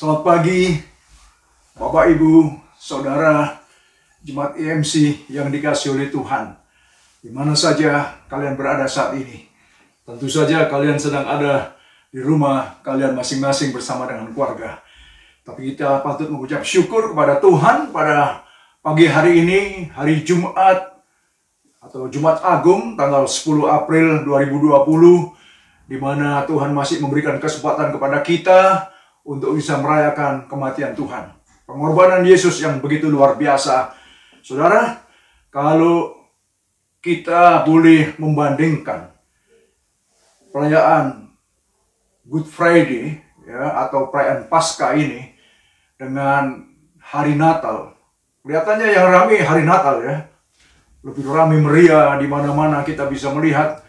Selamat pagi, Bapak, Ibu, Saudara, Jemaat EMC yang dikasihi oleh Tuhan. Di mana saja kalian berada saat ini. Tentu saja kalian sedang ada di rumah kalian masing-masing bersama dengan keluarga. Tapi kita patut mengucap syukur kepada Tuhan pada pagi hari ini, hari Jumat atau Jumat Agung, tanggal 10 April 2020, di mana Tuhan masih memberikan kesempatan kepada kita untuk bisa merayakan kematian Tuhan. Pengorbanan Yesus yang begitu luar biasa. Saudara, kalau kita boleh membandingkan perayaan Good Friday atau perayaan Paskah ini dengan hari Natal, kelihatannya yang ramai hari Natal ya. Lebih ramai meriah, di mana-mana kita bisa melihat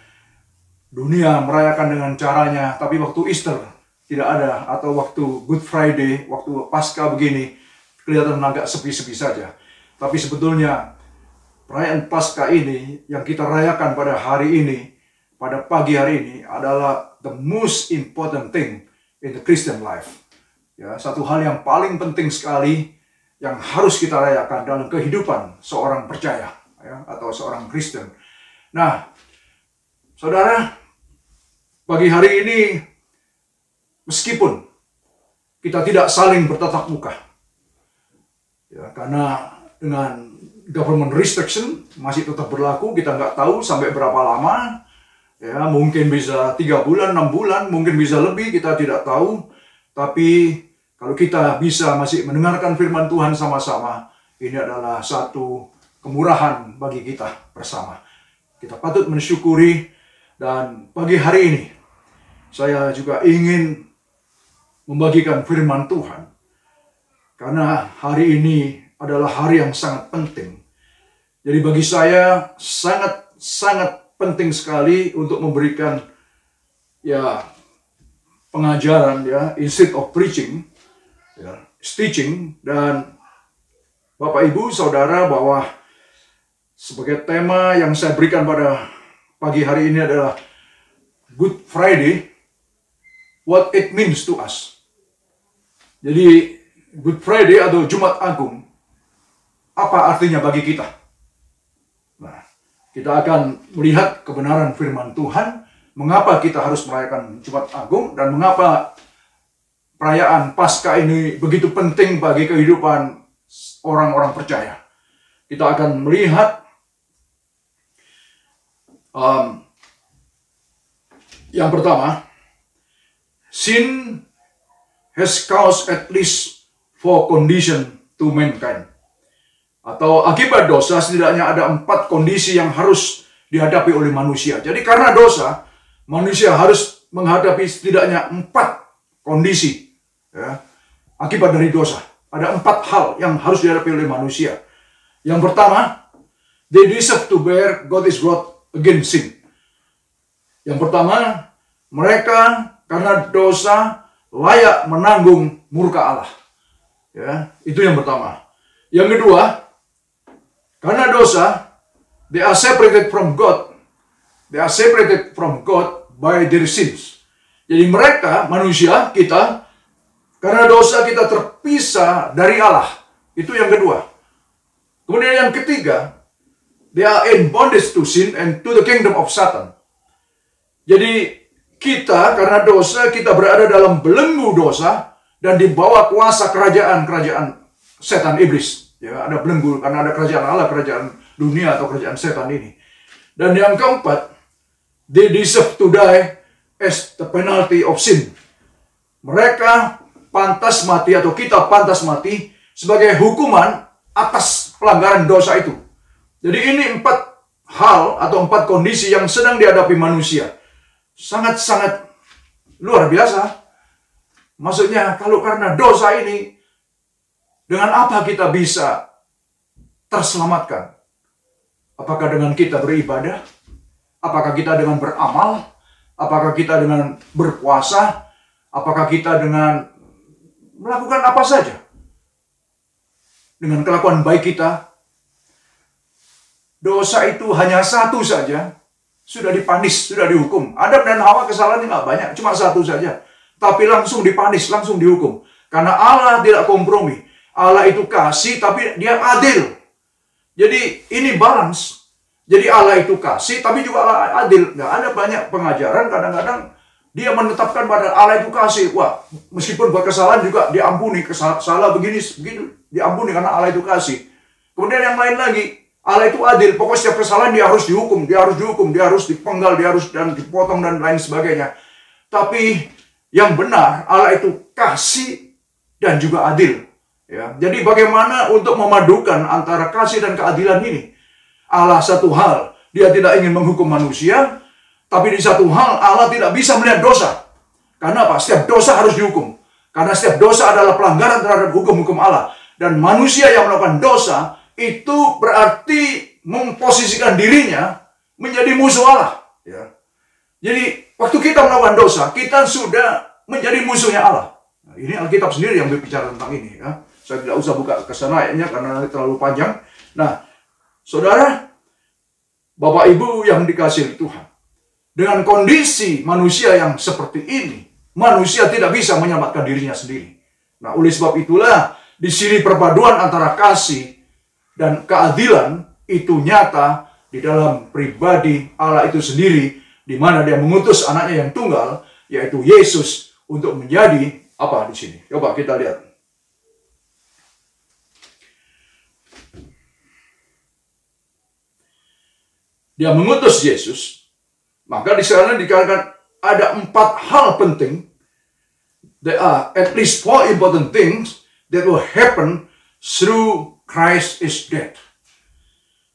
dunia merayakan dengan caranya, tapi waktu Easter tidak ada, atau waktu Good Friday, waktu Paskah begini, kelihatan agak sepi-sepi saja. Tapi sebetulnya perayaan Paskah ini yang kita rayakan pada hari ini, pada pagi hari ini, adalah the most important thing in the Christian life. Ya, satu hal yang paling penting sekali yang harus kita rayakan dalam kehidupan seorang percaya ya, atau seorang Kristen. Nah, saudara, pagi hari ini, meskipun kita tidak saling bertatap muka, ya, karena dengan government restriction masih tetap berlaku, kita nggak tahu sampai berapa lama, ya, mungkin bisa 3 bulan, 6 bulan, mungkin bisa lebih, kita tidak tahu. Tapi kalau kita bisa masih mendengarkan firman Tuhan sama-sama, ini adalah satu kemurahan bagi kita bersama. Kita patut mensyukuri, dan pagi hari ini saya juga ingin membagikan firman Tuhan, karena hari ini adalah hari yang sangat penting. Jadi bagi saya sangat penting sekali untuk memberikan ya pengajaran ya, instead of preaching, ya, teaching. Dan Bapak, Ibu, Saudara, bahwa sebagai tema yang saya berikan pada pagi hari ini adalah Good Friday, what it means to us. Jadi Good Friday atau Jumat Agung, apa artinya bagi kita? Nah, kita akan melihat kebenaran firman Tuhan, mengapa kita harus merayakan Jumat Agung, dan mengapa perayaan Paskah ini begitu penting bagi kehidupan orang-orang percaya. Kita akan melihat yang pertama, sin has caused at least 4 conditions to mankind. Atau akibat dosa setidaknya ada 4 kondisi yang harus dihadapi oleh manusia. Jadi karena dosa, manusia harus menghadapi setidaknya 4 kondisi ya, akibat dari dosa. Ada 4 hal yang harus dihadapi oleh manusia. Yang pertama, they deserve to bear God's wrath against sin. Yang pertama, mereka karena dosa layak menanggung murka Allah. Ya, itu yang pertama. Yang kedua, karena dosa, they are separated from God. They are separated from God by their sins. Jadi mereka, manusia, kita, karena dosa kita terpisah dari Allah. Itu yang kedua. Kemudian yang ketiga, they are in bondage to sin and to the kingdom of Satan. Jadi kita, karena dosa, kita berada dalam belenggu dosa dan di bawah kuasa kerajaan setan iblis. Ya, ada belenggu karena ada kerajaan Allah, kerajaan dunia atau kerajaan setan ini. Dan yang keempat, they deserve to die as the penalty of sin. Mereka pantas mati, atau kita pantas mati sebagai hukuman atas pelanggaran dosa itu. Jadi ini 4 hal atau 4 kondisi yang sedang dihadapi manusia. Sangat-sangat luar biasa. Maksudnya, kalau karena dosa ini, dengan apa kita bisa terselamatkan? Apakah dengan kita beribadah? Apakah kita dengan beramal? Apakah kita dengan berpuasa? Apakah kita dengan melakukan apa saja? Dengan kelakuan baik kita? Dosa itu hanya satu saja, sudah dipanis, sudah dihukum. Adam dan Hawa kesalahannya nggak banyak, cuma satu saja. Tapi langsung dipanis, langsung dihukum. Karena Allah tidak kompromi. Allah itu kasih, tapi dia adil. Jadi ini balance. Jadi Allah itu kasih, tapi juga Allah adil. Nggak ada banyak pengajaran, kadang-kadang dia menetapkan pada Allah itu kasih. Wah, meskipun buat kesalahan juga diampuni. Salah begini, begitu, diampuni karena Allah itu kasih. Kemudian yang lain lagi, Allah itu adil. Pokoknya setiap kesalahan dia harus dihukum, dia harus dipenggal, dia harus dan dipotong dan lain sebagainya. Tapi yang benar, Allah itu kasih dan juga adil. Ya, jadi bagaimana untuk memadukan antara kasih dan keadilan ini? Allah satu hal, dia tidak ingin menghukum manusia, tapi di satu hal Allah tidak bisa melihat dosa. Karena apa? Setiap dosa harus dihukum. Karena setiap dosa adalah pelanggaran terhadap hukum-hukum Allah. Dan manusia yang melakukan dosa, itu berarti memposisikan dirinya menjadi musuh Allah. Ya. Jadi, waktu kita melakukan dosa, kita sudah menjadi musuhnya Allah. Nah, ini Alkitab sendiri yang berbicara tentang ini. Ya. Saya tidak usah buka ke sana ayatnya karena terlalu panjang. Nah, saudara, Bapak Ibu yang dikasihi Tuhan, dengan kondisi manusia yang seperti ini, manusia tidak bisa menyelamatkan dirinya sendiri. Nah, oleh sebab itulah, di sini perpaduan antara kasih dan keadilan itu nyata di dalam pribadi Allah itu sendiri, di mana dia mengutus anaknya yang tunggal, yaitu Yesus, untuk menjadi apa di sini? Coba kita lihat. Dia mengutus Yesus, maka di sana dikatakan ada 4 hal penting. There are at least 4 important things that will happen through Christ is dead.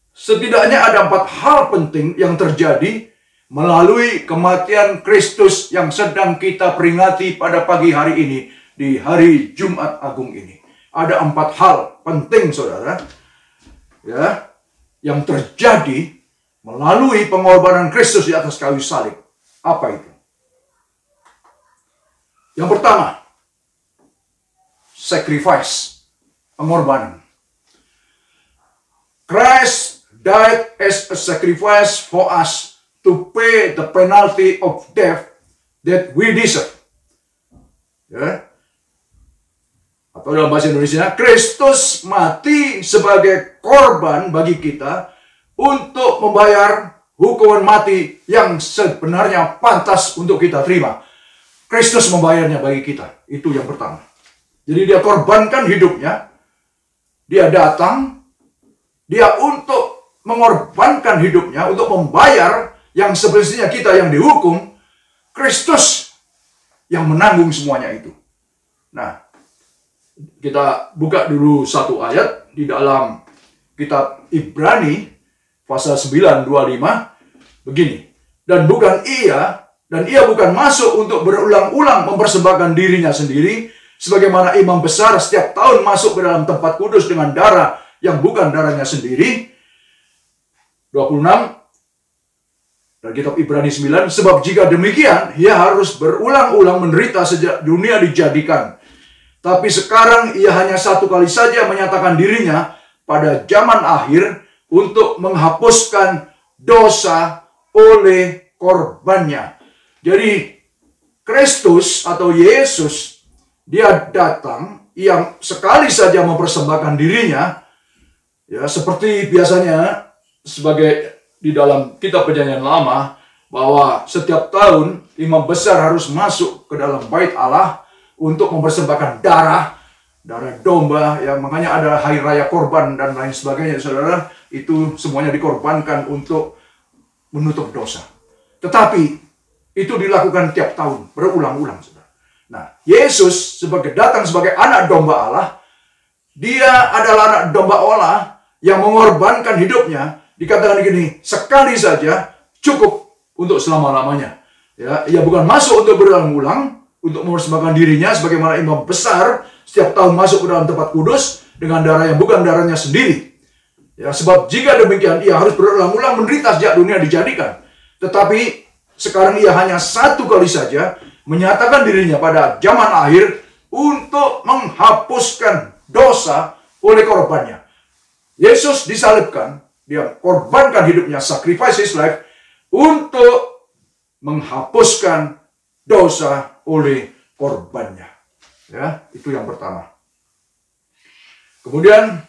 Setidaknya ada 4 hal penting yang terjadi melalui kematian Kristus yang sedang kita peringati pada pagi hari ini, di hari Jumat Agung ini. Ada 4 hal penting, saudara, ya, yang terjadi melalui pengorbanan Kristus di atas kayu salib. Apa itu? Yang pertama, sacrifice, pengorbanan. Christ died as a sacrifice for us to pay the penalty of death that we deserve. Ya. Atau dalam bahasa Indonesia, Kristus mati sebagai korban bagi kita untuk membayar hukuman mati yang sebenarnya pantas untuk kita terima. Kristus membayarnya bagi kita. Itu yang pertama. Jadi dia korbankan hidupnya. Dia datang. Dia untuk mengorbankan hidupnya. Untuk membayar yang sebenarnya kita yang dihukum. Kristus yang menanggung semuanya itu. Nah, kita buka dulu satu ayat di dalam kitab Ibrani pasal 9:25 begini. Dan ia bukan masuk untuk berulang-ulang mempersembahkan dirinya sendiri sebagaimana imam besar setiap tahun masuk ke dalam tempat kudus dengan darah yang bukan darahnya sendiri. 26 dari kitab Ibrani 9, sebab jika demikian ia harus berulang-ulang menderita sejak dunia dijadikan. Tapi sekarang ia hanya satu kali saja menyatakan dirinya pada zaman akhir untuk menghapuskan dosa oleh korbannya. Jadi Kristus atau Yesus, dia datang yang sekali saja mempersembahkan dirinya, ya seperti biasanya sebagai di dalam kitab Perjanjian Lama, bahwa setiap tahun imam besar harus masuk ke dalam bait Allah untuk mempersembahkan darah domba, ya makanya ada hari raya korban dan lain sebagainya, saudara. Itu semuanya dikorbankan untuk menutup dosa. Tetapi itu dilakukan tiap tahun, berulang-ulang, saudara. Nah, Yesus datang sebagai anak domba Allah. Dia adalah anak domba Allah yang mengorbankan hidupnya. Dikatakan begini, sekali saja cukup untuk selama-lamanya. Ya, ia bukan masuk untuk berulang-ulang, untuk mempersembahkan dirinya sebagaimana imam besar setiap tahun masuk ke dalam tempat kudus dengan darah yang bukan darahnya sendiri. Ya, sebab jika demikian ia harus berulang-ulang menderita sejak dunia dijadikan. Tetapi sekarang ia hanya satu kali saja menyatakan dirinya pada zaman akhir untuk menghapuskan dosa oleh korbannya. Yesus disalibkan, dia korbankan hidupnya, sacrifice his life, untuk menghapuskan dosa oleh korbannya. Ya, itu yang pertama. Kemudian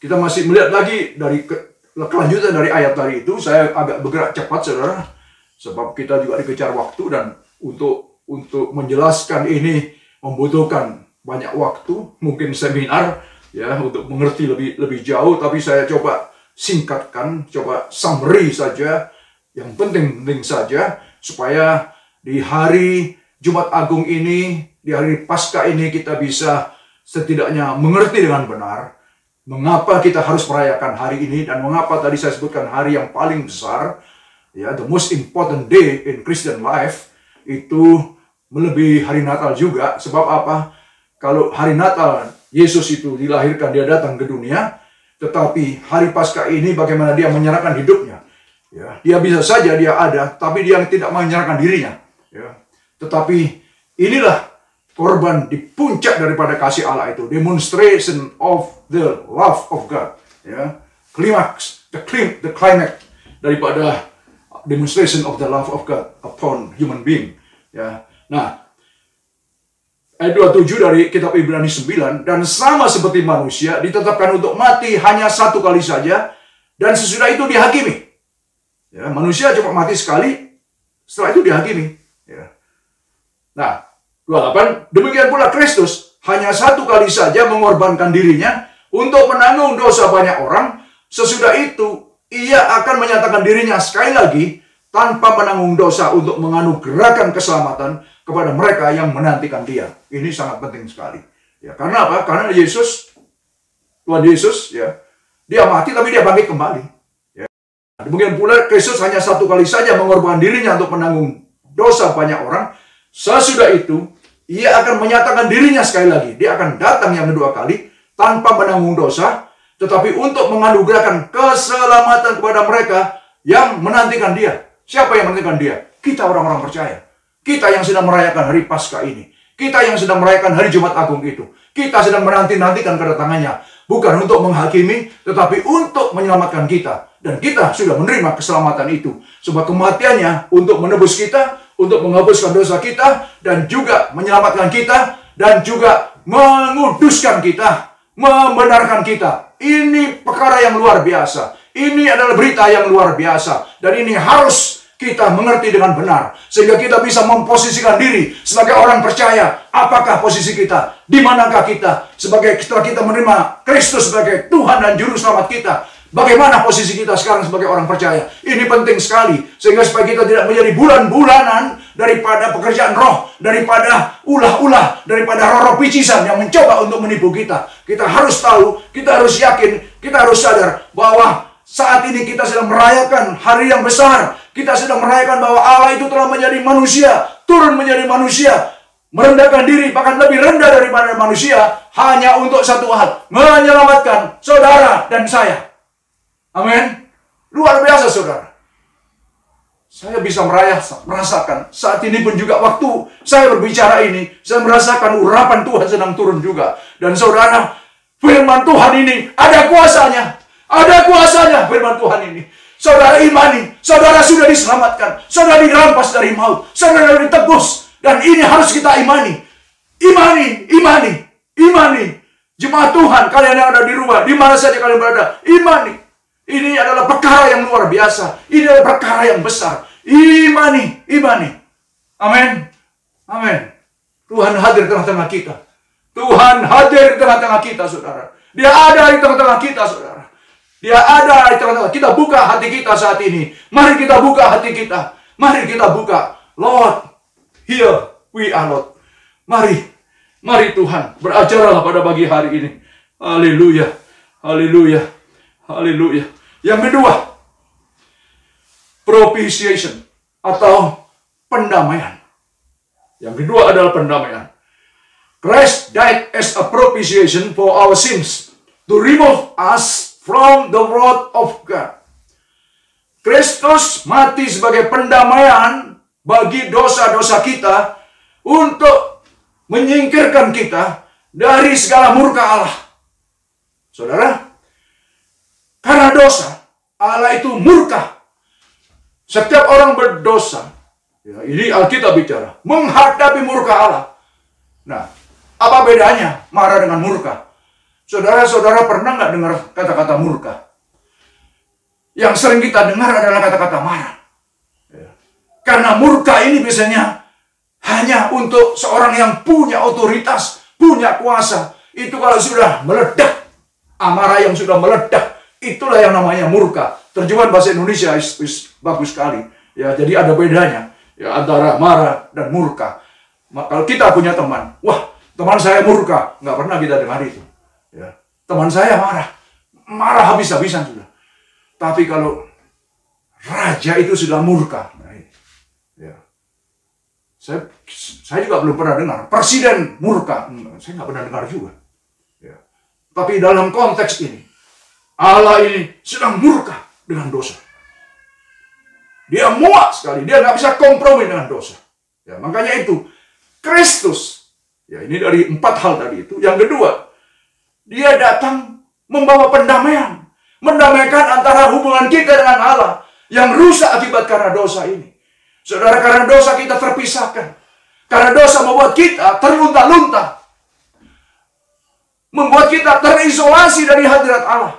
kita masih melihat lagi dari kelanjutan dari ayat tadi itu. Saya agak bergerak cepat, saudara, sebab kita juga dikejar waktu, dan untuk menjelaskan ini membutuhkan banyak waktu, mungkin seminar ya untuk mengerti lebih jauh. Tapi saya coba singkatkan, coba summary saja, yang penting-penting saja, supaya di hari Jumat Agung ini, di hari Paskah ini, kita bisa setidaknya mengerti dengan benar mengapa kita harus merayakan hari ini, dan mengapa tadi saya sebutkan hari yang paling besar, ya, the most important day in Christian life, itu melebihi hari Natal juga. Sebab apa? Kalau hari Natal Yesus itu dilahirkan, dia datang ke dunia, tetapi hari Paskah ini bagaimana dia menyerahkan hidupnya. Ya, dia bisa saja dia ada, tapi dia tidak menyerahkan dirinya. Ya. Tetapi inilah korban di puncak daripada kasih Allah itu, demonstration of the love of God. Ya, climax, the climax daripada demonstration of the love of God upon human being. Ya, nah, ayat 27 dari kitab Ibrani 9, dan sama seperti manusia ditetapkan untuk mati hanya satu kali saja, dan sesudah itu dihakimi. Ya, manusia cuma mati sekali, setelah itu dihakimi. Ya. Nah, 28, demikian pula Kristus hanya satu kali saja mengorbankan dirinya untuk menanggung dosa banyak orang. Sesudah itu ia akan menyatakan dirinya sekali lagi tanpa menanggung dosa untuk menganugerahkan keselamatan kepada mereka yang menantikan dia. Ini sangat penting sekali. Ya, karena apa? Karena Yesus, Tuhan Yesus, ya, dia mati tapi dia bangkit kembali. Ya. Demikian pula Kristus hanya satu kali saja mengorbankan dirinya untuk menanggung dosa banyak orang. Sesudah itu ia akan menyatakan dirinya sekali lagi. Dia akan datang yang kedua kali tanpa menanggung dosa, tetapi untuk menganugerahkan keselamatan kepada mereka yang menantikan dia. Siapa yang menantikan dia? Kita orang-orang percaya. Kita yang sedang merayakan hari Paskah ini. Kita yang sedang merayakan hari Jumat Agung itu. Kita sedang menanti-nantikan kedatangannya. Bukan untuk menghakimi, tetapi untuk menyelamatkan kita. Dan kita sudah menerima keselamatan itu. Sebab kematiannya untuk menebus kita, untuk menghapuskan dosa kita, dan juga menyelamatkan kita, dan juga menguduskan kita, membenarkan kita. Ini perkara yang luar biasa. Ini adalah berita yang luar biasa. Dan ini harus kita mengerti dengan benar. Sehingga kita bisa memposisikan diri sebagai orang percaya. Apakah posisi kita? Di manakah kita? Setelah kita menerima Kristus sebagai Tuhan dan Juru Selamat kita. Bagaimana posisi kita sekarang sebagai orang percaya? Ini penting sekali. Sehingga supaya kita tidak menjadi bulan-bulanan daripada pekerjaan roh, daripada ulah-ulah, daripada roh-roh picisan yang mencoba untuk menipu kita. Kita harus tahu, kita harus yakin, kita harus sadar bahwa saat ini kita sedang merayakan hari yang besar. Kita sedang merayakan bahwa Allah itu telah menjadi manusia, turun menjadi manusia, merendahkan diri, bahkan lebih rendah daripada manusia, hanya untuk satu hal, menyelamatkan saudara dan saya. Amin. Luar biasa, saudara. Saya bisa merasakan, saat ini pun juga waktu saya berbicara ini, saya merasakan urapan Tuhan sedang turun juga. Dan saudara, firman Tuhan ini ada kuasanya. Ada kuasanya firman Tuhan ini. Saudara imani, saudara sudah diselamatkan, saudara dirampas dari maut, saudara ditebus, dan ini harus kita imani. Imani, imani, imani. Jemaat Tuhan, kalian yang ada di rumah, di mana saja kalian berada, imani. Ini adalah perkara yang luar biasa. Ini adalah perkara yang besar. Imani, imani. Amin, amin. Tuhan hadir di tengah-tengah kita. Tuhan hadir di tengah-tengah kita, saudara. Dia ada di tengah-tengah kita, saudara. Dia ada di tengah-tengah. Kita buka hati kita saat ini. Mari kita buka hati kita. Mari kita buka. Lord, here we are, Lord. Mari. Mari Tuhan. Berajarlah pada pagi hari ini. Haleluya. Haleluya. Haleluya. Yang kedua, propitiation atau pendamaian. Yang kedua adalah pendamaian. Christ died as a propitiation for our sins to remove us from the wrath of God. Kristus mati sebagai pendamaian bagi dosa-dosa kita untuk menyingkirkan kita dari segala murka Allah. Saudara, karena dosa, Allah itu murka. Setiap orang berdosa, Ya, ini Alkitab bicara, menghadapi murka Allah. Nah, apa bedanya marah dengan murka? Saudara-saudara pernah nggak dengar kata-kata murka? Yang sering kita dengar adalah kata-kata marah. Ya. Karena murka ini biasanya hanya untuk seorang yang punya otoritas, punya kuasa. Itu kalau sudah meledak, amarah yang sudah meledak, itulah yang namanya murka. Terjemahan bahasa Indonesia bagus sekali. Ya, jadi ada bedanya ya antara marah dan murka. Kalau kita punya teman, wah, teman saya murka, nggak pernah kita dengar itu. Ya, teman saya marah habis-habisan sudah. Tapi kalau raja itu sudah murka, nah, ya. Saya juga belum pernah dengar presiden murka, saya nggak pernah dengar juga. Ya. Tapi dalam konteks ini, Allah ini sedang murka dengan dosa. Dia muak sekali, dia nggak bisa kompromi dengan dosa. Ya, makanya itu Kristus, ya ini dari 4 hal tadi itu. Yang kedua, dia datang membawa pendamaian, mendamaikan antara hubungan kita dengan Allah yang rusak akibat karena dosa ini. Saudara, karena dosa kita terpisahkan, karena dosa membuat kita terlunta-lunta, membuat kita terisolasi dari hadirat Allah.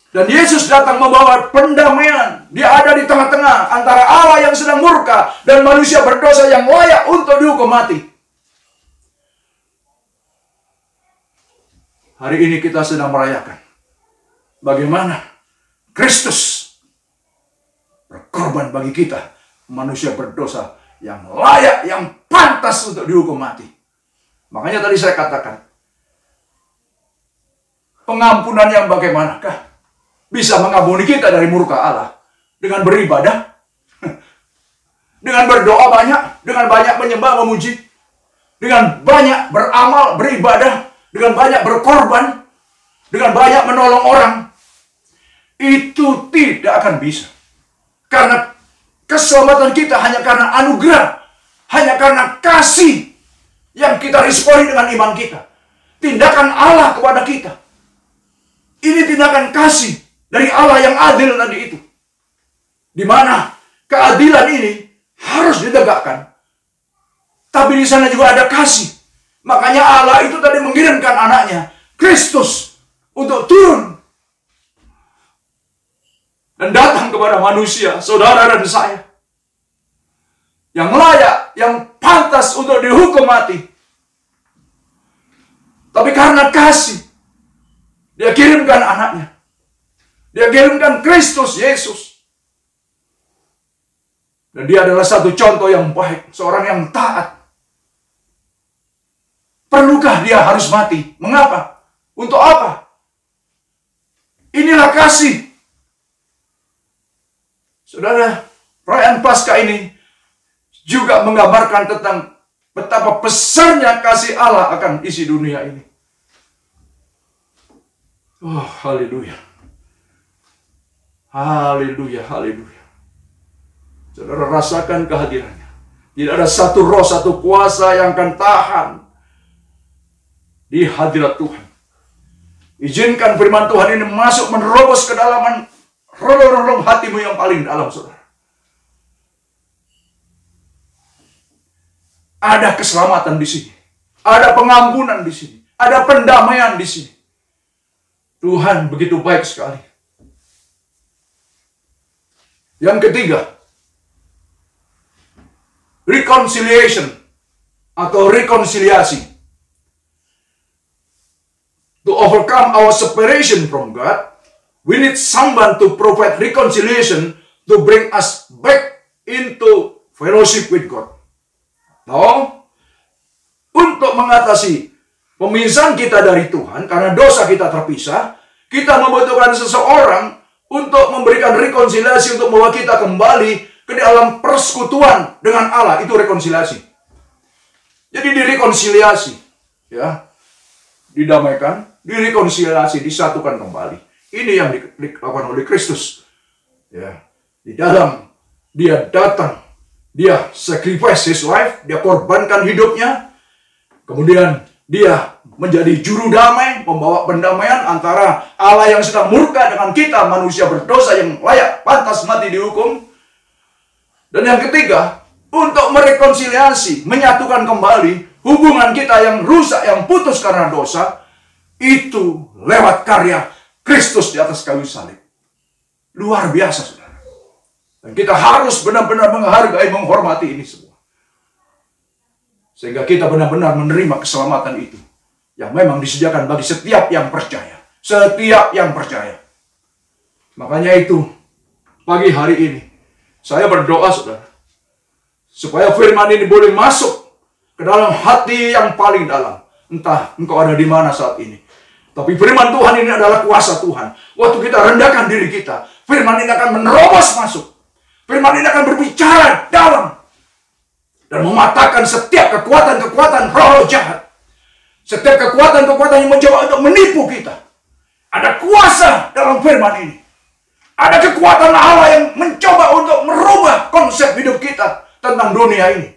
Dan Yesus datang membawa pendamaian. Dia ada di tengah-tengah antara Allah yang sedang murka dan manusia berdosa yang layak untuk dihukum mati. Hari ini kita sedang merayakan bagaimana Kristus berkorban bagi kita, manusia berdosa yang layak, yang pantas untuk dihukum mati. Makanya tadi saya katakan, pengampunan yang bagaimanakah bisa mengampuni kita dari murka Allah? Dengan beribadah, dengan berdoa banyak, dengan banyak menyembah memuji, dengan banyak beramal, beribadah, dengan banyak berkorban, dengan banyak menolong orang. Itu tidak akan bisa. Karena keselamatan kita hanya karena anugerah, hanya karena kasih yang kita responi dengan iman kita. Tindakan Allah kepada kita. Ini tindakan kasih dari Allah yang adil tadi itu. Di mana keadilan ini harus ditegakkan. Tapi di sana juga ada kasih. Makanya Allah itu tadi mengirimkan anaknya, Kristus, untuk turun. Dan datang kepada manusia, saudara dan saya. Yang layak, yang pantas untuk dihukum mati. Tapi karena kasih, dia kirimkan anaknya. Dia kirimkan Kristus Yesus. Dan dia adalah satu contoh yang baik. Seorang yang taat. Perlukah dia harus mati? Mengapa? Untuk apa? Inilah kasih. Saudara, perayaan Paskah ini juga menggambarkan tentang betapa besarnya kasih Allah akan isi dunia ini. Oh, haleluya. Haleluya, haleluya. Saudara rasakan kehadirannya. Tidak ada satu roh, satu kuasa yang akan tahan di hadirat Tuhan. Izinkan firman Tuhan ini masuk menerobos ke dalaman relung-relung hatimu yang paling dalam, saudara. Ada keselamatan di sini. Ada pengampunan di sini. Ada pendamaian di sini. Tuhan begitu baik sekali. Yang ketiga, reconciliation atau rekonsiliasi. To overcome our separation from God, we need someone to provide reconciliation to bring us back into fellowship with God. Nah, untuk mengatasi pemisahan kita dari Tuhan karena dosa kita terpisah, kita membutuhkan seseorang untuk memberikan rekonsiliasi, untuk membawa kita kembali ke dalam persekutuan dengan Allah. Itu rekonsiliasi. Jadi direkonsiliasi, ya, didamaikan, direkonsiliasi, disatukan kembali. Ini yang dilakukan oleh Kristus. Ya, di dalam dia datang, dia sacrifice his life, dia korbankan hidupnya, kemudian dia menjadi juru damai, membawa pendamaian antara Allah yang sedang murka dengan kita, manusia berdosa yang layak pantas mati dihukum. Dan yang ketiga, untuk merekonsiliasi, menyatukan kembali hubungan kita yang rusak, yang putus karena dosa, itu lewat karya Kristus di atas kayu salib. Luar biasa, saudara. Dan kita harus benar-benar menghargai, menghormati ini semua. Sehingga kita benar-benar menerima keselamatan itu, yang memang disediakan bagi setiap yang percaya. Setiap yang percaya. Makanya itu, pagi hari ini, saya berdoa, saudara, supaya firman ini boleh masuk ke dalam hati yang paling dalam. Entah engkau ada di mana saat ini. Tapi firman Tuhan ini adalah kuasa Tuhan. Waktu kita rendahkan diri kita, firman ini akan menerobos masuk. Firman ini akan berbicara dalam. Dan mematahkan setiap kekuatan-kekuatan roh jahat. Setiap kekuatan-kekuatan yang mencoba untuk menipu kita. Ada kuasa dalam firman ini. Ada kekuatan Allah yang mencoba untuk merubah konsep hidup kita tentang dunia ini.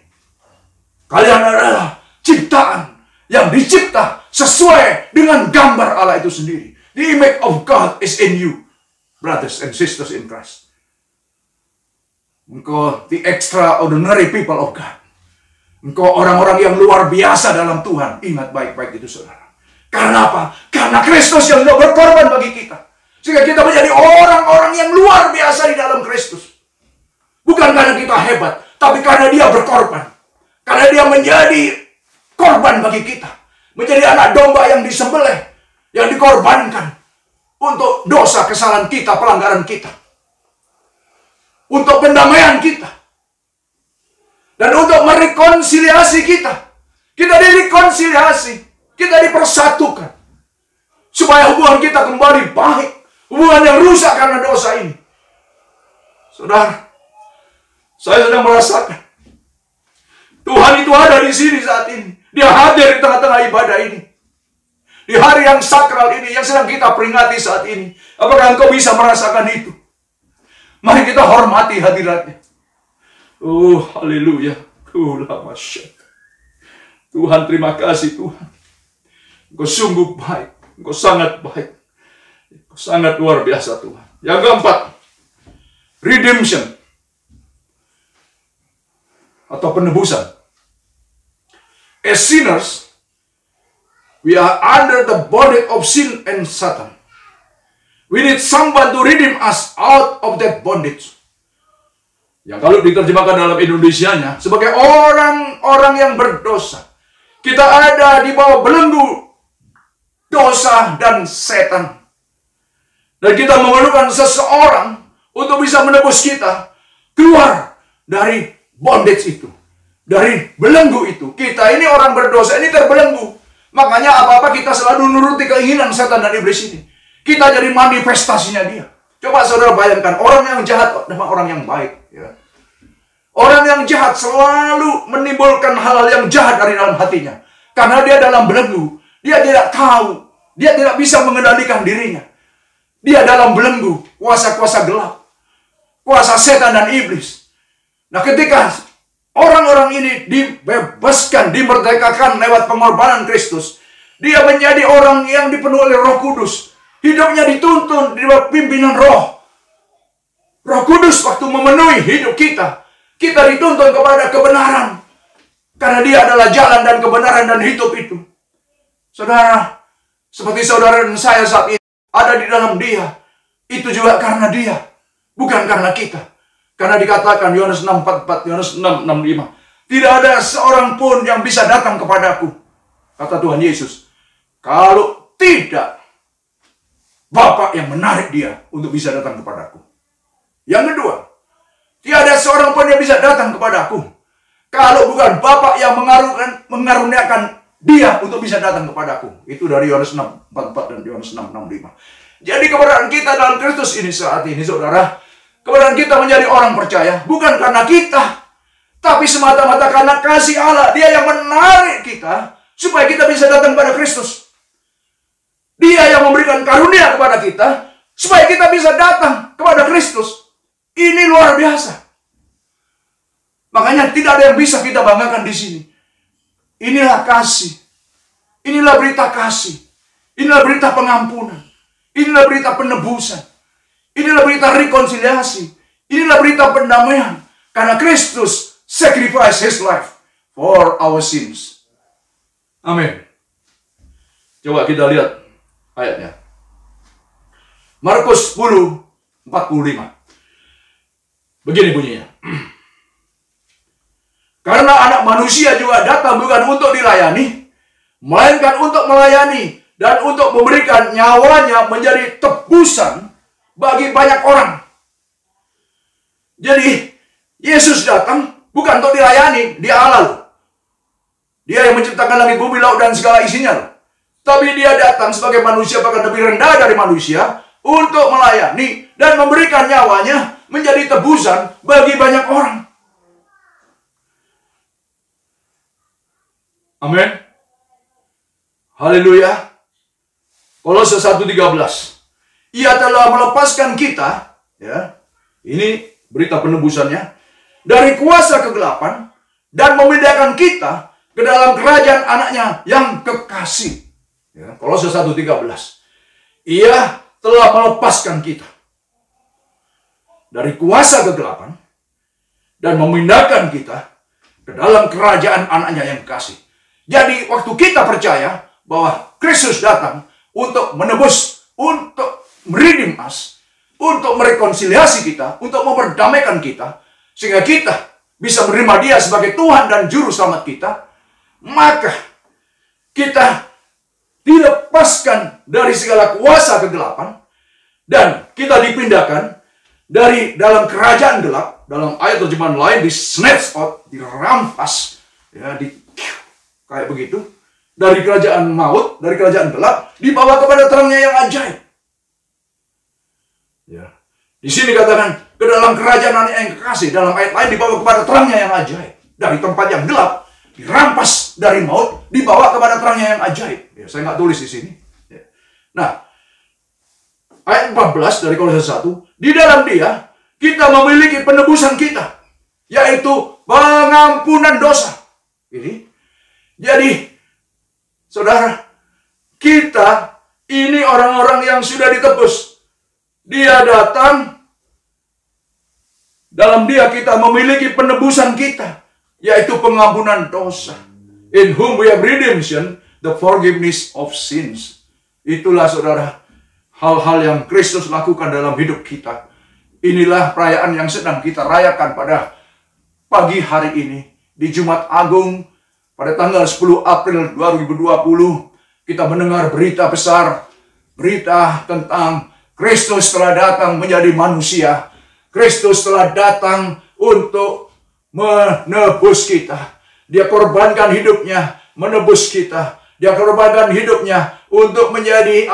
Kalian adalah ciptaan yang dicipta sesuai dengan gambar Allah itu sendiri. The image of God is in you, brothers and sisters in Christ. Engkau the extraordinary people of God. Engkau orang-orang yang luar biasa dalam Tuhan. Ingat baik-baik itu, saudara. Karena apa? Karena Kristus yang sudah berkorban bagi kita. Sehingga kita menjadi orang-orang yang luar biasa di dalam Kristus. Bukan karena kita hebat, tapi karena dia berkorban. Karena dia menjadi korban bagi kita. Menjadi anak domba yang disembelih, yang dikorbankan untuk dosa, kesalahan kita, pelanggaran kita. Untuk pendamaian kita. Dan untuk merekonsiliasi kita. Kita direkonsiliasi. Kita dipersatukan. Supaya hubungan kita kembali baik. Hubungan yang rusak karena dosa ini. Saudara, saya sedang merasakan Tuhan itu ada di sini saat ini. Dia hadir di tengah-tengah ibadah ini. Di hari yang sakral ini, yang sedang kita peringati saat ini. Apakah engkau bisa merasakan itu? Mari kita hormati hadiratnya. Oh, haleluya. Tuhan, terima kasih Tuhan. Engkau sungguh baik. Engkau sangat baik. Engkau sangat luar biasa Tuhan. Yang keempat, redemption. Atau penebusan. As sinners, we are under the bondage of sin and Satan. We need someone to redeem us out of that bondage. Yang kalau diterjemahkan dalam Indonesianya, sebagai orang-orang yang berdosa. Kita ada di bawah belenggu dosa dan setan. Dan kita memerlukan seseorang untuk bisa menebus kita keluar dari bondage itu. Dari belenggu itu. Kita ini orang berdosa, ini terbelenggu. Makanya apa-apa kita selalu nuruti keinginan setan dan iblis ini. Kita jadi manifestasinya dia. Coba saudara bayangkan, orang yang jahat adalah orang yang baik. Ya. Orang yang jahat selalu menimbulkan hal-hal yang jahat dari dalam hatinya. Karena dia dalam belenggu. Dia tidak tahu. Dia tidak bisa mengendalikan dirinya. Dia dalam belenggu. Kuasa-kuasa gelap. Kuasa setan dan iblis. Nah ketika orang-orang ini dibebaskan, dimerdekakan lewat pengorbanan Kristus. Dia menjadi orang yang dipenuhi oleh Roh Kudus. Hidupnya dituntun di bawah pimpinan Roh. Roh Kudus waktu memenuhi hidup kita. Kita dituntun kepada kebenaran. Karena dia adalah jalan dan kebenaran dan hidup itu. Saudara, seperti saudara dan saya saat ini ada di dalam dia. Itu juga karena dia. Bukan karena kita. Karena dikatakan Yohanes 6:44, Yohanes 6:65. Tidak ada seorang pun yang bisa datang kepadaku. Kata Tuhan Yesus. Kalau tidak Bapa yang menarik dia untuk bisa datang kepadaku. Yang kedua, tiada seorang pun yang bisa datang kepadaku kalau bukan Bapa yang mengaruniakan dia untuk bisa datang kepadaku. Itu dari Yohanes 6:44 dan Yohanes 6:65. Jadi keberadaan kita dalam Kristus ini saat ini, saudara, keberadaan kita menjadi orang percaya bukan karena kita, tapi semata-mata karena kasih Allah. Dia yang menarik kita supaya kita bisa datang kepada Kristus. Dia yang memberikan karunia kepada kita supaya kita bisa datang kepada Kristus. Ini luar biasa. Makanya tidak ada yang bisa kita banggakan di sini. Inilah kasih. Inilah berita kasih. Inilah berita pengampunan. Inilah berita penebusan. Inilah berita rekonsiliasi. Inilah berita pendamaian. Karena Kristus sacrifice His life for our sins. Amin. Coba kita lihat ayatnya. Markus 10:45. Begini bunyinya. Karena anak manusia juga datang bukan untuk dilayani, melainkan untuk melayani dan untuk memberikan nyawanya menjadi tebusan bagi banyak orang. Jadi, Yesus datang bukan untuk dilayani, Dia Allah loh. Dia yang menciptakan langit, bumi, laut, dan segala isinya loh. Tapi Dia datang sebagai manusia bahkan lebih rendah dari manusia untuk melayani dan memberikan nyawanya menjadi tebusan bagi banyak orang. Amin. Haleluya. Kolose 1:13. Ia telah melepaskan kita, ya. Ini berita penebusannya, dari kuasa kegelapan dan memindahkan kita ke dalam kerajaan anaknya yang kekasih. Ya, Kolose 1:13. Ia telah melepaskan kita dari kuasa kegelapan dan memindahkan kita ke dalam kerajaan anaknya yang kekasih. Jadi waktu kita percaya bahwa Kristus datang untuk menebus, untuk meredeem us, untuk merekonsiliasi kita, untuk memperdamaikan kita, sehingga kita bisa menerima Dia sebagai Tuhan dan Juru Selamat kita, maka kita dilepaskan dari segala kuasa kegelapan dan kita dipindahkan dari dalam kerajaan gelap, dalam ayat terjemahan lain di snatch out, dirampas, ya, kayak begitu, dari kerajaan maut, dari kerajaan gelap, dibawa kepada terangnya yang ajaib. Ya. Di sini katakan, ke dalam kerajaan anak yang kekasih, dalam ayat lain dibawa kepada terangnya yang ajaib. Dari tempat yang gelap, dirampas dari maut, dibawa kepada terangnya yang ajaib. Ya, saya nggak tulis di sini. Ya. Nah, ayat 14 dari Kolose 1, di dalam Dia, kita memiliki penebusan kita, yaitu pengampunan dosa. Jadi, saudara, kita ini orang-orang yang sudah ditebus. Dia datang, dalam Dia kita memiliki penebusan kita, yaitu pengampunan dosa. In whom we have redemption, the forgiveness of sins. Itulah saudara, hal-hal yang Kristus lakukan dalam hidup kita. Inilah perayaan yang sedang kita rayakan pada pagi hari ini, di Jumat Agung, pada tanggal 10 April 2020, kita mendengar berita besar, berita tentang Kristus telah datang menjadi manusia. Kristus telah datang untuk menebus kita. Dia korbankan hidupnya menebus kita. Dia korbankan hidupnya untuk menjadi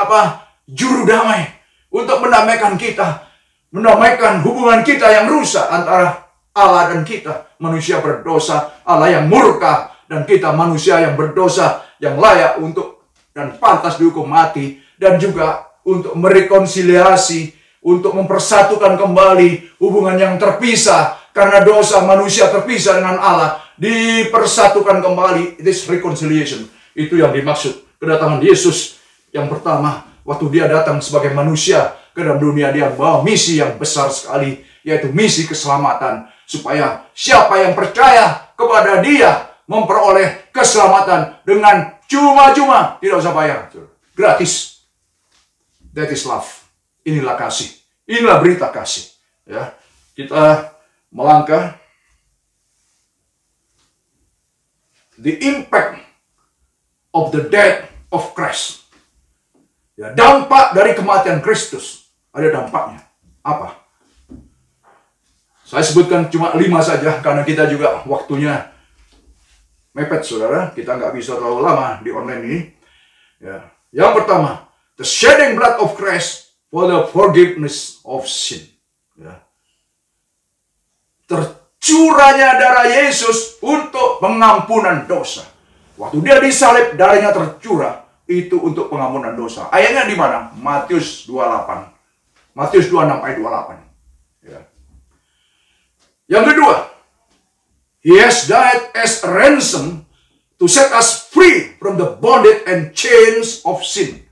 juru damai, untuk mendamaikan kita, mendamaikan hubungan kita yang rusak antara Allah dan kita, manusia berdosa, Allah yang murka, dan kita manusia yang berdosa, yang layak untuk dan pantas dihukum mati, dan juga untuk merekonsiliasi, untuk mempersatukan kembali hubungan yang terpisah karena dosa manusia terpisah dengan Allah, dipersatukan kembali. This reconciliation, itu yang dimaksud kedatangan Yesus yang pertama. Waktu Dia datang sebagai manusia ke dalam dunia, Dia bawa misi yang besar sekali, yaitu misi keselamatan, supaya siapa yang percaya kepada Dia memperoleh keselamatan dengan cuma-cuma, tidak usah bayar, gratis. That is love. Inilah kasih. Inilah berita kasih. Ya, kita melangkah. The impact of the death of Christ. Ya, dampak dari kematian Kristus. Ada dampaknya. Apa? Saya sebutkan cuma 5 saja, karena kita juga waktunya mepet, saudara. Kita nggak bisa terlalu lama di online ini. Ya. Yang pertama, the shedding blood of Christ for the forgiveness of sin. Ya. Tercurahnya darah Yesus untuk pengampunan dosa. Waktu Dia disalib, darahnya tercurah. Itu untuk pengampunan dosa. Ayatnya di mana? Matius 28. Matius 26 ayat 28. Ya. Yang kedua, He has died as a ransom to set us free from the bondage and chains of sin.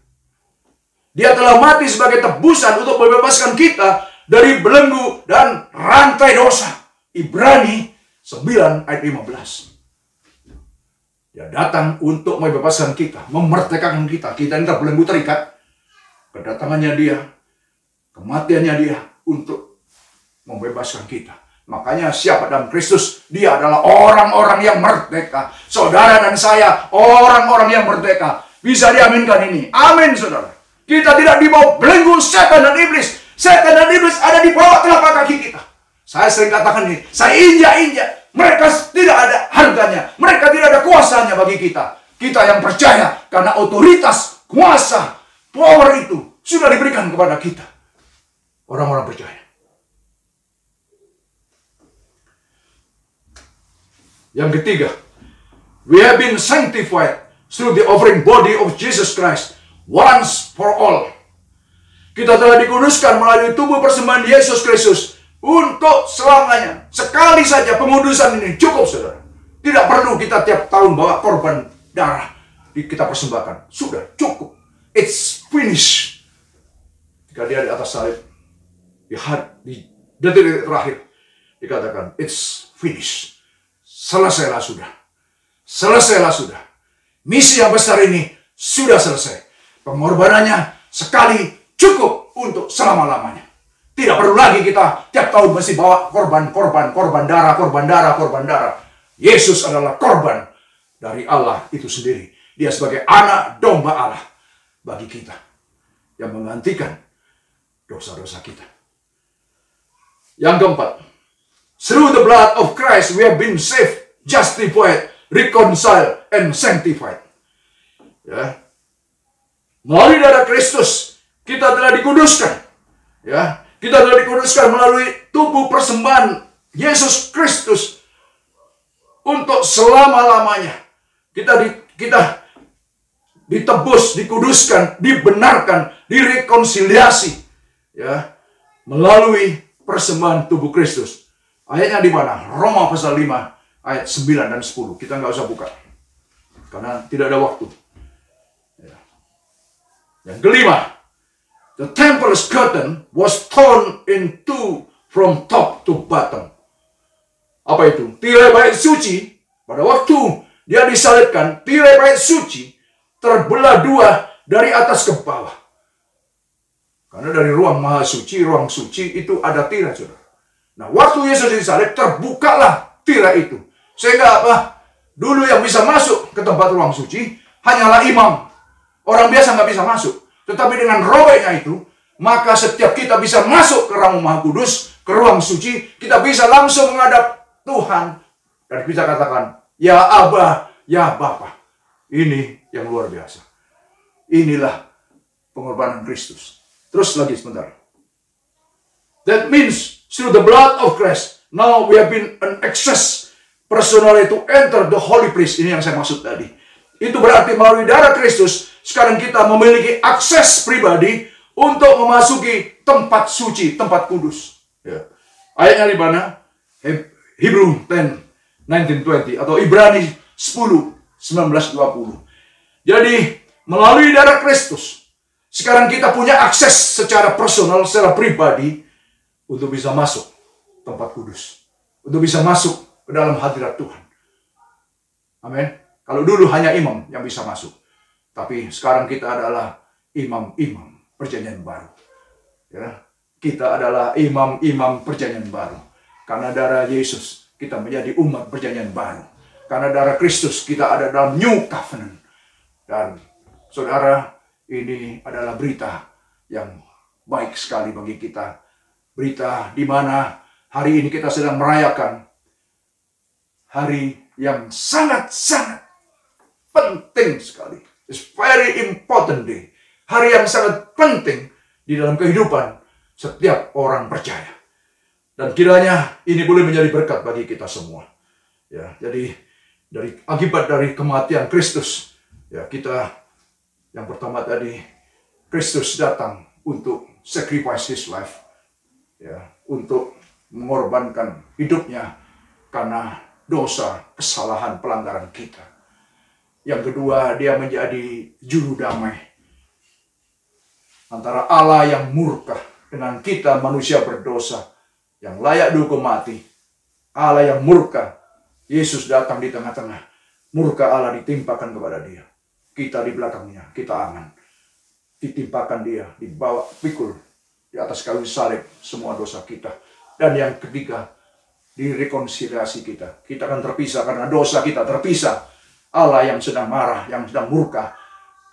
Dia telah mati sebagai tebusan untuk membebaskan kita dari belenggu dan rantai dosa. Ibrani 9 ayat 15. Dia datang untuk membebaskan kita, memerdekakan kita. Kita ini terbelenggu terikat. Kedatangannya dia, kematiannya dia untuk membebaskan kita. Makanya siapa dalam Kristus, dia adalah orang-orang yang merdeka. Saudara dan saya, orang-orang yang merdeka. Bisa diaminkan ini? Amin, saudara. Kita tidak dibawa belenggu setan dan iblis. Setan dan iblis ada di bawah telapak kaki kita. Saya sering katakan ini, saya injak-injak. Mereka tidak ada harganya. Mereka tidak ada kuasanya bagi kita. Kita yang percaya karena otoritas, kuasa, power itu sudah diberikan kepada kita. Orang-orang percaya. Yang ketiga, we have been sanctified through the offering body of Jesus Christ once for all. Kita telah dikuduskan melalui tubuh persembahan Yesus Kristus untuk selamanya. Sekali saja pengudusan ini cukup, saudara. Tidak perlu kita tiap tahun bawa korban darah kita persembahkan. Sudah cukup. It's finished. Jika dia di atas salib, di detik terakhir dikatakan it's finished. Selesailah sudah. Selesailah sudah. Misi yang besar ini sudah selesai. Pengorbanannya sekali cukup untuk selama-lamanya. Tidak perlu lagi kita tiap tahun mesti bawa korban darah. Yesus adalah korban dari Allah itu sendiri. Dia sebagai anak domba Allah bagi kita yang menggantikan dosa-dosa kita. Yang keempat, through the blood of Christ we have been saved, justified, reconciled, and sanctified. Ya. Melalui darah Kristus kita telah dikuduskan. Ya. Kita telah dikuduskan melalui tubuh persembahan Yesus Kristus untuk selama-lamanya. Kita ditebus, dikuduskan, dibenarkan, direkonsiliasi, ya, melalui persembahan tubuh Kristus. Ayatnya di mana? Roma pasal 5 ayat 9 dan 10. Kita nggak usah buka karena tidak ada waktu. Ya. Yang kelima, the temple's curtain was torn in two from top to bottom. Apa itu? Tirai bait suci, pada waktu dia disalibkan, tirai bait suci terbelah dua dari atas ke bawah. Karena dari ruang maha suci, ruang suci itu ada tirai, saudara. Nah, waktu Yesus disalib, terbukalah tirai itu. Sehingga apa? Dulu yang bisa masuk ke tempat ruang suci hanyalah imam. Orang biasa nggak bisa masuk. Tetapi dengan robeknya itu, maka setiap kita bisa masuk ke ruang maha kudus, ke ruang suci, kita bisa langsung menghadap Tuhan. Dan bisa katakan, ya Abba, ya Bapa. Ini yang luar biasa. Inilah pengorbanan Kristus. Terus lagi sebentar. That means through the blood of Christ, now we have been an access personally to enter the holy place. Ini yang saya maksud tadi. Itu berarti melalui darah Kristus, sekarang kita memiliki akses pribadi untuk memasuki tempat suci, tempat kudus. Ya. Ayatnya di mana? Hebrew 10, 19-20 atau Ibrani 10, 19-20. Jadi melalui darah Kristus, sekarang kita punya akses secara personal, secara pribadi untuk bisa masuk tempat kudus, untuk bisa masuk ke dalam hadirat Tuhan. Amin. Kalau dulu hanya imam yang bisa masuk, tapi sekarang kita adalah imam-imam perjanjian baru. Ya, kita adalah imam-imam perjanjian baru. Karena darah Yesus kita menjadi umat perjanjian baru. Karena darah Kristus kita ada dalam New Covenant. Dan saudara, ini adalah berita yang baik sekali bagi kita. Berita di mana hari ini kita sedang merayakan hari yang sangat-sangat penting sekali. It's very important day. Hari yang sangat penting di dalam kehidupan setiap orang percaya. Dan kiranya ini boleh menjadi berkat bagi kita semua. Ya, jadi akibat dari kematian Kristus, ya, kita yang pertama tadi, Kristus datang untuk sacrifice his life, ya, untuk mengorbankan hidupnya karena dosa, kesalahan, pelanggaran kita. Yang kedua, dia menjadi juru damai antara Allah yang murka dengan kita manusia berdosa yang layak dihukum mati. Allah yang murka. Yesus datang di tengah-tengah. Murka Allah ditimpakan kepada dia. Kita di belakangnya, kita aman. Ditimpakan dia, dibawa, pikul di atas kayu salib semua dosa kita. Dan yang ketiga, direkonsiliasi kita. Kita akan terpisah karena dosa kita terpisah. Allah yang sedang marah, yang sedang murka.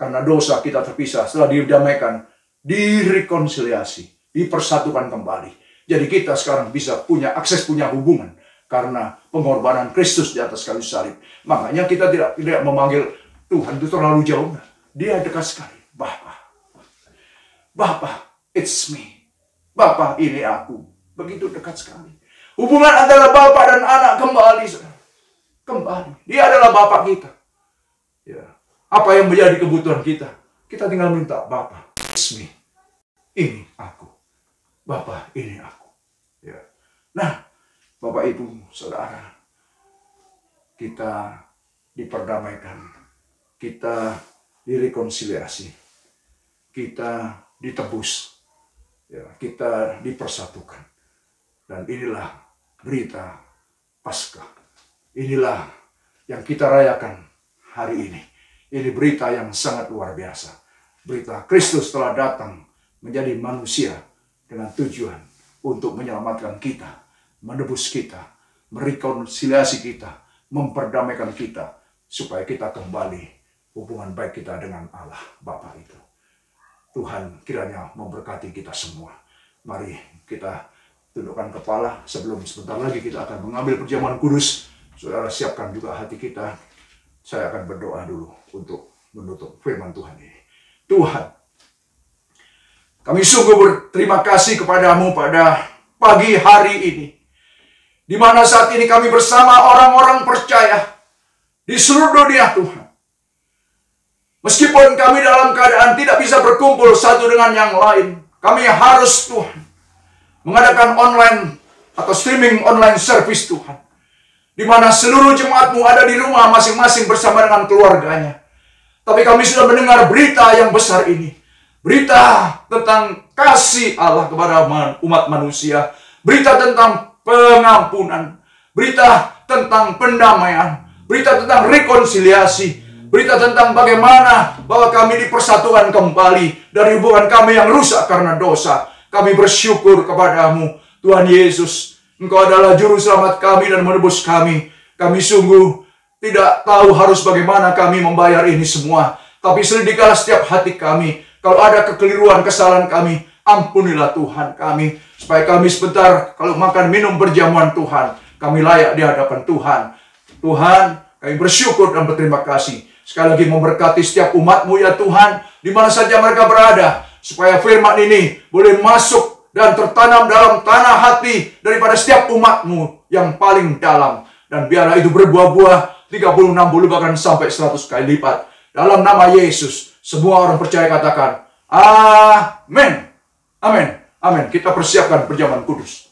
Karena dosa kita terpisah. Setelah didamaikan, direkonsiliasi, dipersatukan kembali. Jadi kita sekarang bisa punya akses, punya hubungan. Karena pengorbanan Kristus di atas kayu salib. Makanya kita tidak memanggil Tuhan itu terlalu jauh. Dia dekat sekali. Bapa, it's me. Bapa, ini aku. Begitu dekat sekali. Hubungan antara Bapa dan anak kembali. Kembali. Dia adalah Bapa kita. Ya. Apa yang menjadi kebutuhan kita? Kita tinggal minta, Bapa, it's me. Ini aku. Bapa, ini aku. Ya. Nah, Bapak, Ibu, Saudara, kita diperdamaikan. Kita direkonsiliasi. Kita ditebus. Ya, kita dipersatukan. Dan inilah berita Paskah. Inilah yang kita rayakan hari ini. Ini berita yang sangat luar biasa. Berita Kristus telah datang menjadi manusia dengan tujuan untuk menyelamatkan kita, menebus kita, merekonsiliasi kita, memperdamaikan kita, supaya kita kembali hubungan baik kita dengan Allah Bapa itu. Tuhan kiranya memberkati kita semua. Mari kita tundukkan kepala sebelum sebentar lagi kita akan mengambil perjamuan kudus. Saudara siapkan juga hati kita. Saya akan berdoa dulu untuk menutup firman Tuhan ini. Tuhan, kami sungguh berterima kasih kepadamu pada pagi hari ini. Di mana saat ini kami bersama orang-orang percaya di seluruh dunia, Tuhan. Meskipun kami dalam keadaan tidak bisa berkumpul satu dengan yang lain, kami harus, Tuhan, mengadakan online atau streaming online service, Tuhan. Di mana seluruh jemaatmu ada di rumah masing-masing bersama dengan keluarganya. Tapi kami sudah mendengar berita yang besar ini. Berita tentang kasih Allah kepada umat manusia. Berita tentang pengampunan. Berita tentang pendamaian. Berita tentang rekonsiliasi. Berita tentang bagaimana bahwa kami dipersatukan kembali dari hubungan kami yang rusak karena dosa. Kami bersyukur kepadamu, Tuhan Yesus. Engkau adalah juru selamat kami dan menebus kami. Kami sungguh tidak tahu harus bagaimana kami membayar ini semua. Tapi selidikilah setiap hati kami. Kalau ada kekeliruan, kesalahan kami, ampunilah Tuhan kami. Supaya kami sebentar kalau makan minum perjamuan Tuhan, kami layak di hadapan Tuhan. Tuhan, kami bersyukur dan berterima kasih. Sekali lagi memberkati setiap umat-Mu ya Tuhan, di mana saja mereka berada. Supaya firman ini boleh masuk dan tertanam dalam tanah hati daripada setiap umat-Mu yang paling dalam. Dan biarlah itu berbuah-buah 30, 60, bahkan sampai 100 kali lipat. Dalam nama Yesus, semua orang percaya katakan, Amin. Amin. Amin. Kita persiapkan perjamuan kudus.